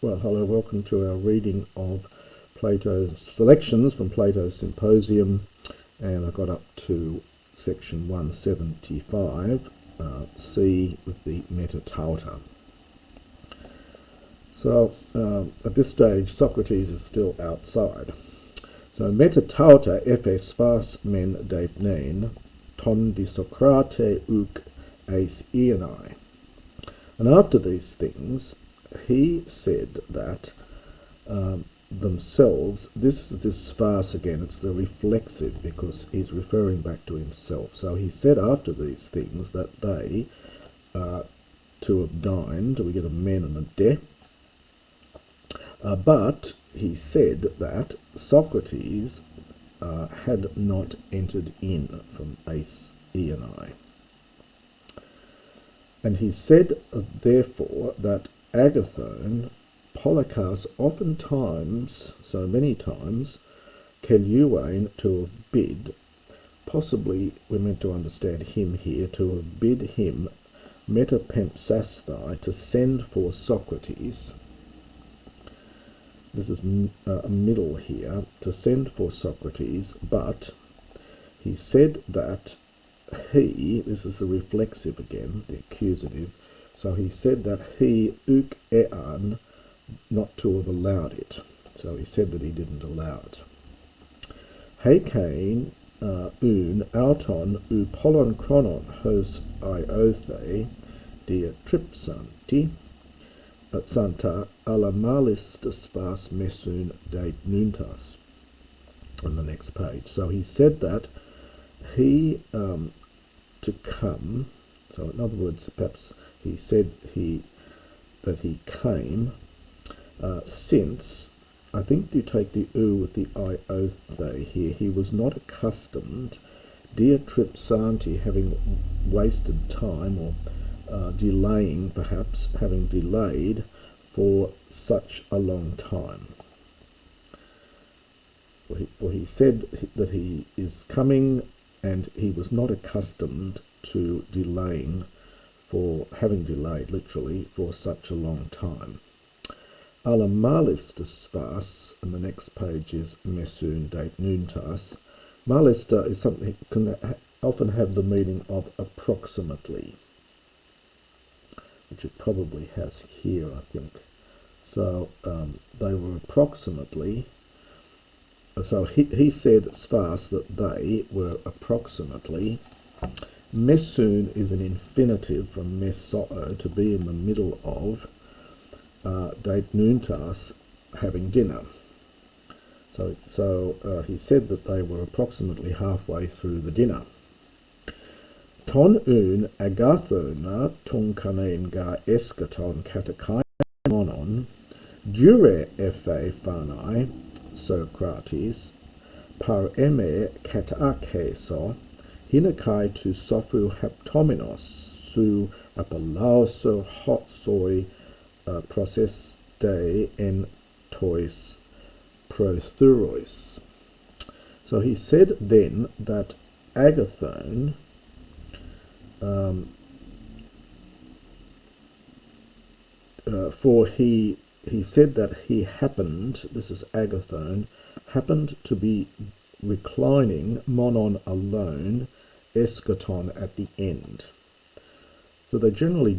Well, hello, welcome to our reading of Plato's selections from Plato's Symposium, and I got up to section 175c with the metatauta. So at this stage Socrates is still outside. So metatauta ephes phas men deipnein ton di Socrate uk eis ienai. And after these things he said that themselves, this is this farce again, it's the reflexive because he's referring back to himself. So he said after these things that they to have dined, we get a men and a de, but he said that Socrates had not entered in from eis ienai. And he said therefore that Agathon, Polycarpus oftentimes, so many times, Keluane to have bid, possibly we're meant to understand him here, to have bid him metapempsasthai, to send for Socrates. This is a middle here, to send for Socrates, but he said that he, this is the reflexive again, the accusative, so he said that he, uk ean, not to have allowed it. So he said that he didn't allow it. Heikain un auton u polon chronon hos iothe dia tripsanti santa alamalistus vas mesun de nuntas. On the next page. So he said that he to come, so in other words, perhaps he said that he came since, I think you take the u with the iothe here, he was not accustomed, dia tripsanti, having wasted time or delaying, perhaps having delayed for such a long time. For he said that he is coming and he was not accustomed to delaying, for having delayed literally for such a long time. Alamalistus vas, and the next page is mesun date nuntas. Malista is something that can often have the meaning of approximately, which it probably has here, I think. So they were approximately, so he said spas that they were approximately. Mesun is an infinitive from mesoo, to be in the middle of, date nuntas, having dinner. So he said that they were approximately halfway through the dinner. Ton un agathona ton kanen ga eskaton katakaimonon dure ephe phanai Socrates par eme katakeso hinakai tu sophu haptomenos su apolauso hot soy process de en tois prothurois. So he said then that Agathon for he said that he happened, this is Agathon, happened to be reclining monon alone, eschaton at the end. So they generally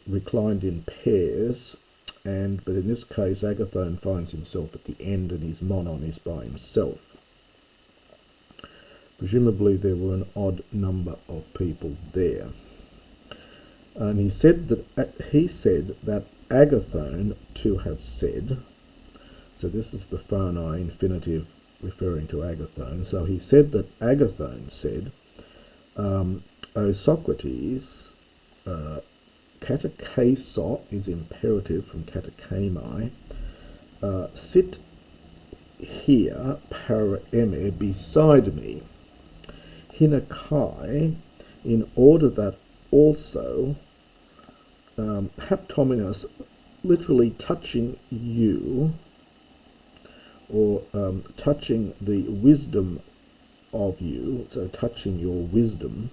reclined in pairs, but in this case Agathon finds himself at the end and his monon is by himself. Presumably there were an odd number of people there. And he said that Agathon to have said, so this is the phanai infinitive referring to Agathon, so he said that Agathon said, O Socrates, katakeso is imperative from katakemai, sit here para eme, beside me, hinakai, in order that also, haptomenos, literally touching you, or touching the wisdom of you, so touching your wisdom,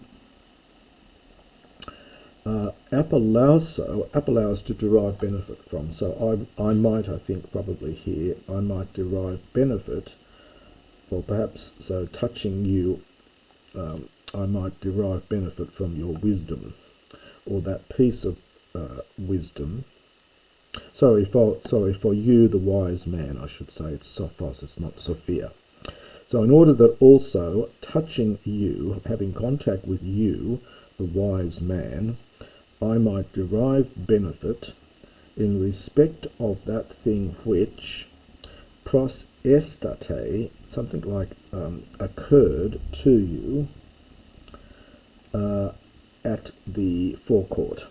apolauso to derive benefit from. So I might, I think, probably here, I might derive benefit, or perhaps, so touching you, I might derive benefit from your wisdom, or that piece of wisdom. Sorry for you, the wise man, I should say. It's Sophos, it's not Sophia. So in order that also touching you, having contact with you, the wise man, I might derive benefit in respect of that thing which pros estate, something like occurred to you at the forecourt.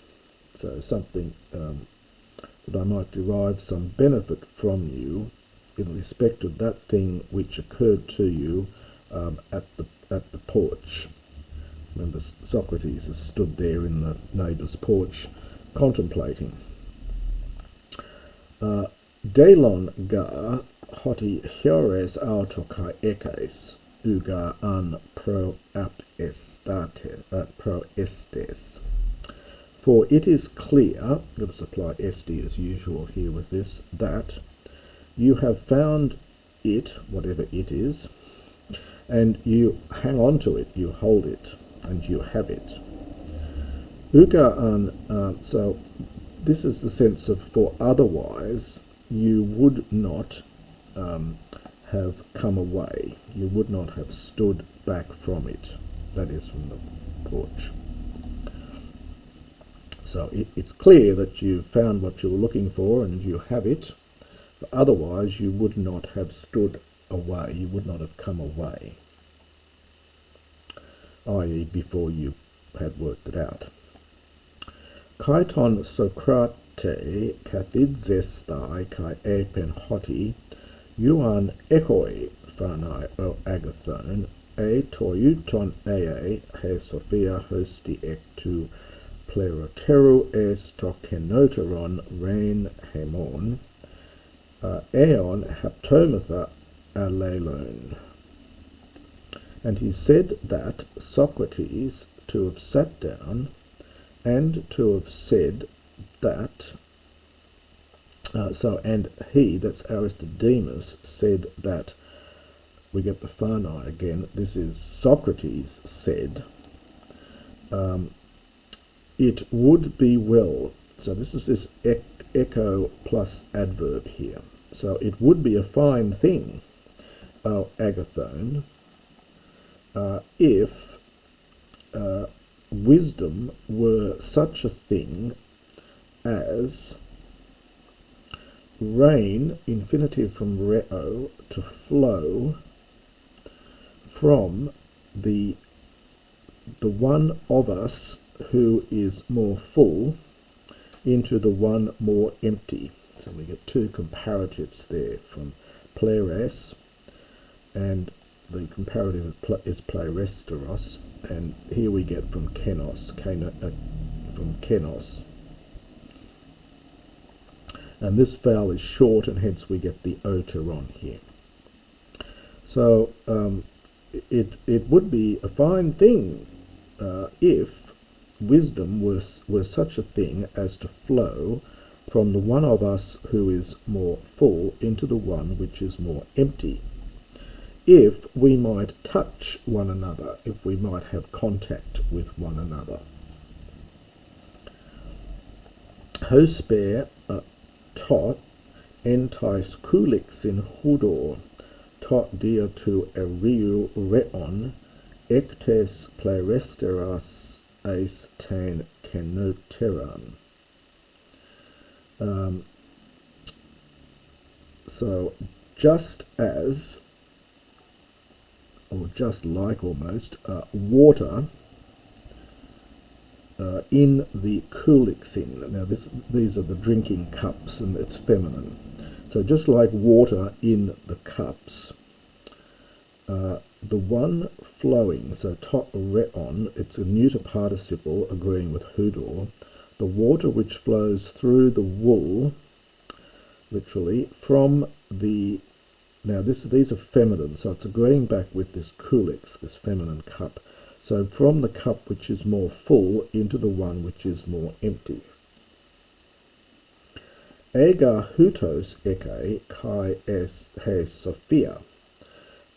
So something that I might derive some benefit from you in respect of that thing which occurred to you at the porch. Remember, Socrates has stood there in the neighbour's porch contemplating. Delon ga hoti hiores auto kai ekes uga an pro estes. For it is clear, I'm going to supply esti as usual here with this, that you have found it, whatever it is, and you hang on to it, you hold it, and you have it. Uga an, so this is the sense of, for otherwise you would not have come away, you would not have stood back from it, that is from the porch. So it's clear that you've found what you were looking for and you have it, but otherwise you would not have stood away, you would not have come away, i.e. before you had worked it out. Kaiton Socrate kathidzestai kai epen hoti yuan ekoi phanai o Agathon e toiuton he Sophia hosti ectu pleroteru es tokenoteron rein hemon eon haptomatha alelon. And he said that Socrates to have sat down and to have said that, and he, that's Aristodemus, said that, we get the phanai again, this is Socrates said, it would be well, so this is this echo plus adverb here, so it would be a fine thing, O Agathon, if wisdom were such a thing as rain, infinitive from reo, to flow from the one of us who is more full into the one more empty. So we get two comparatives there from pleres, and the comparative is pleresteros, and here we get from kenos, from kenos. And this vowel is short, and hence we get the oteron here. So it would be a fine thing if wisdom were such a thing as to flow from the one of us who is more full into the one which is more empty. If we might touch one another, if we might have contact with one another. Hosper tot entais kulix in hudor tot dia tu eriu reon ectes pleresteras eis ten kenoteran. So just as, or just like almost, water in the kulixin. Now these are the drinking cups, and it's feminine. So just like water in the cups, the one flowing, so tot reon, it's a neuter participle agreeing with hudor, the water which flows through the wool, literally, from the, now these are feminine, so it's agreeing back with this kulix, this feminine cup. So from the cup which is more full into the one which is more empty. Ega hutos eke kai es he sophia,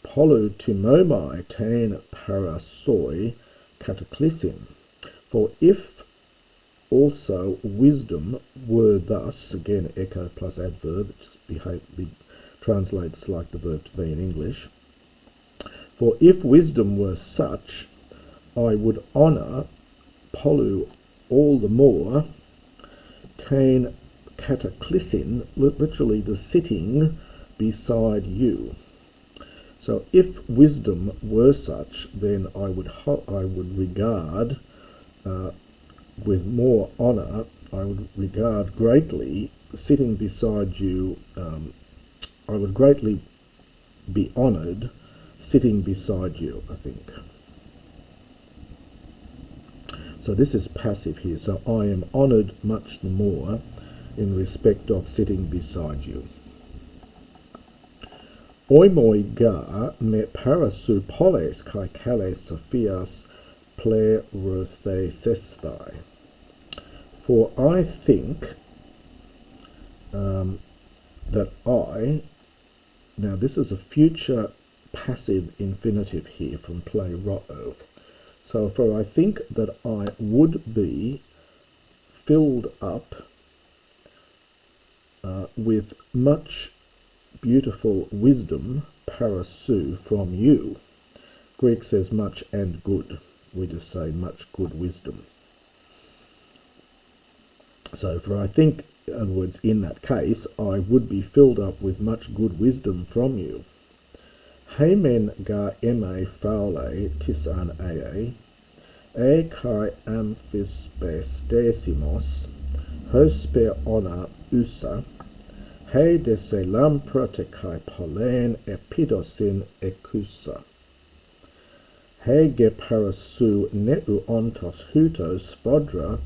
polu timomai ten parasoi cataclysin. For if also wisdom were thus, again echo plus adverb, it translates like the verb to be in English. For if wisdom were such, I would honour polu all the more, ten cataclysin, literally the sitting beside you. So if wisdom were such, then I would regard with more honour, I would regard greatly sitting beside you, I would greatly be honoured sitting beside you, I think. So this is passive here, so I am honoured much the more in respect of sitting beside you. Oimoi ga me parasu poles kai kale sophias plerothe sestai. For I think that I, now this is a future passive infinitive here from plero. So for I think that I would be filled up with much beautiful wisdom, parasu, from you. Greek says much and good. We just say much good wisdom. So for I think, in other words, in that case, I would be filled up with much good wisdom from you. Hemen ga eme faule tisan e kai amphispestesimos, hospe ona usa, he de se lamprate kai polen epidosin ekusa. He ge parasu neu ontos hutos spodra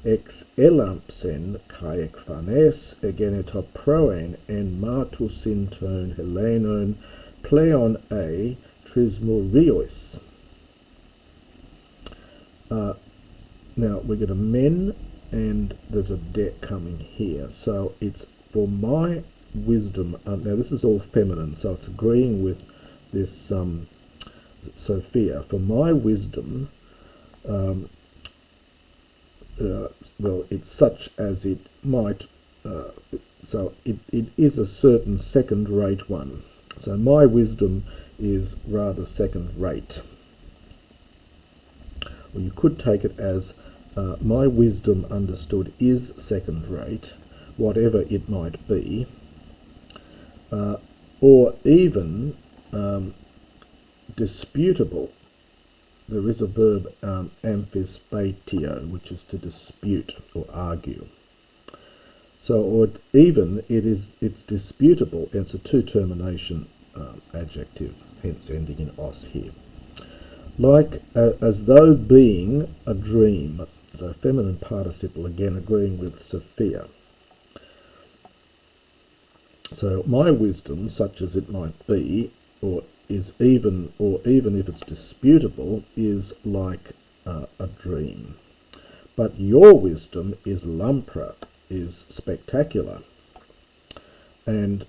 ex elampsen kai ekphanes egeneto proen en martusin ton helenon pleon a trismuriois. Now we're going to men, and there's a de coming here, so it's for my wisdom. Now this is all feminine, so it's agreeing with this Sophia. For my wisdom, well, it's such as it might, so it is a certain second-rate one. So my wisdom is rather second-rate. Or you could take it as my wisdom understood is second-rate, whatever it might be, or even disputable. There is a verb amphispatio, which is to dispute or argue. So, or even it's disputable. It's a two-termination adjective, hence ending in os here. Like as though being a dream. So feminine participle, again agreeing with Sophia. So my wisdom, such as it might be, or even if it's disputable, is like a dream. But your wisdom is lampra, is spectacular. And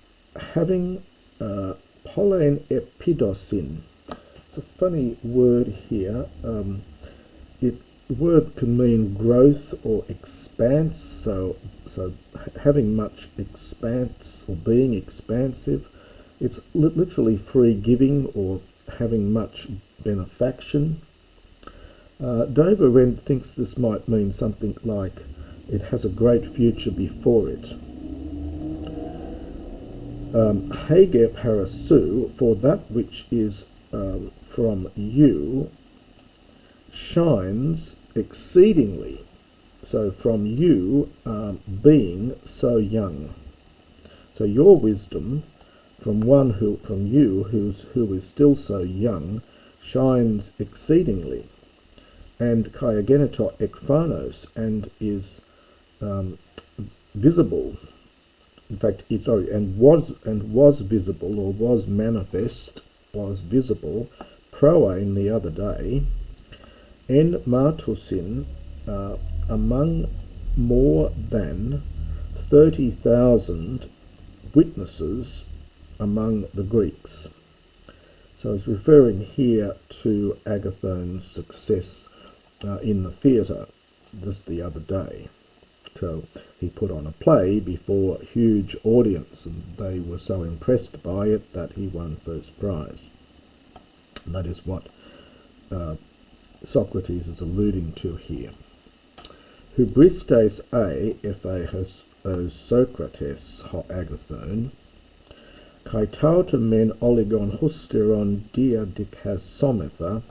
having pollen epidosin, it's a funny word here. The word can mean growth or expanse, so having much expanse or being expansive. It's literally free giving or having much benefaction. Dover thinks this might mean something like it has a great future before it. Hege parasu, for that which is from you shines exceedingly. So from you being so young. So your wisdom from you who is still so young shines exceedingly. And kaiageneto ekphanos, and is visible. In fact, was visible, or was manifest, was visible, proain the other day, En martusin among more than 30,000 witnesses among the Greeks. So he's referring here to Agathon's success in the theatre just the other day. So he put on a play before a huge audience, and they were so impressed by it that he won first prize. And that is what Socrates is alluding to here. Hubristes o Socrates ho Agathon, kai tauta men oligon hysteron dia dikasometha,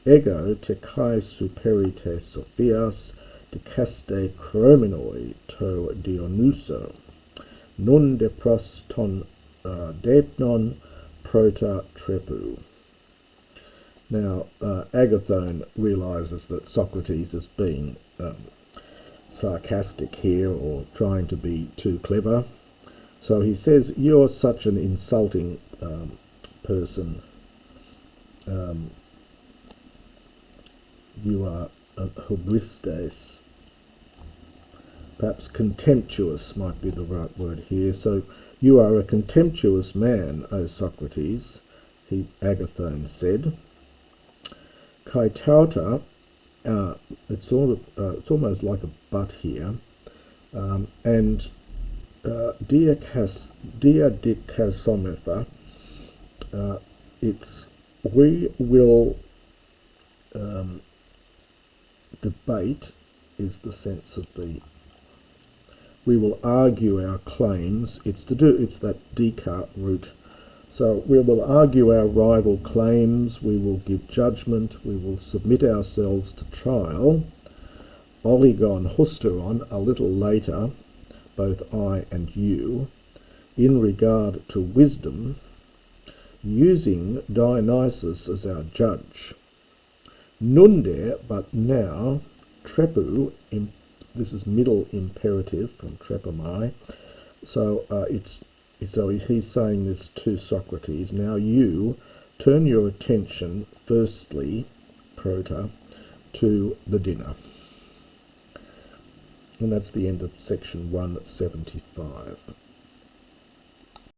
ego te kai superite Sophias, dicaste chrominoi to Dionyso, nun de proston depnon prota trepu. Now, Agathon realises that Socrates is being sarcastic here, or trying to be too clever. So he says, "You're such an insulting person. You are hubristes." Perhaps contemptuous might be the right word here. So, "You are a contemptuous man, O Socrates," Agathon said. Kai tauta, it's almost like a but here, and dia dikasometha, it's we will debate is the sense of the we will argue our claims. It's that dika root. So we will argue our rival claims, we will give judgment, we will submit ourselves to trial. Oligon hysteron, a little later, both I and you, in regard to wisdom, using Dionysus as our judge. Nunde, but now, trepu, this is middle imperative from trepamai, so he's saying this to Socrates. Now you turn your attention firstly, prota, to the dinner. And that's the end of section 175.